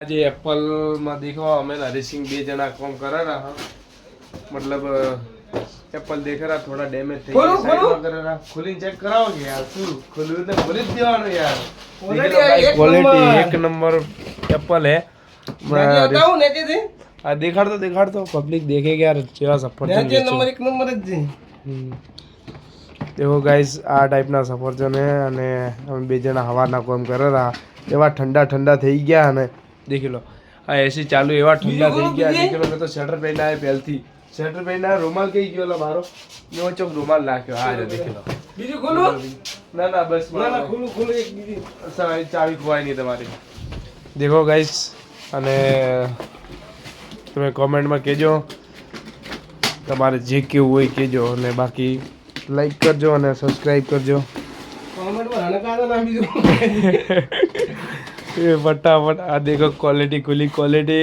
आज एप्पल में देखो हमें हरीसिंह बे जना काम करा रहा मतलब एप्पल देख रहा थोड़ा डैमेज થઈ ગયું સાઈડ માં કરા रहा ખોલીને ચેક કરાવો કે યાર શું ખોલ્યું એટલે ખોલી જ દેવાનું યાર ક્વોલિટી એક નંબર એપ્પલ है बताओ नेके दे आ दिखाड़ तो पब्लिक देखेगा यार કેવા સફરજન છે નંબર એક નંબર જ છે देखो गाइस આ ટાઈપના સફરજન છે અને અમે બે જણા હવાના કામ કરે રહ્યા એવા ઠંડા થઈ ગયા અને देख लो आ ऐसी चालू एवा ठंडा થઈ ગયા देख लो मैं तो स्वेटर पहना है पहलથી स्वेटर पहना रुमाल कई गयो ला मारो नो चोक रुमाल नाख्यो आ रे देख लो बीजू खोलो ना बस ना खोलो एक बीजी चावी खोवाई नहीं તમારી देखो गाइस અને તમે કોમેન્ટ માં કહેજો તમારે જે કેવું હોય કહેજો અને બાકી લાઈક કરજો અને સબસ્ક્રાઇબ કરજો કોમેન્ટ માં હણકાદો ના બીજો ये फटाफट आ देखो क्वालिटी खुली क्वालिटी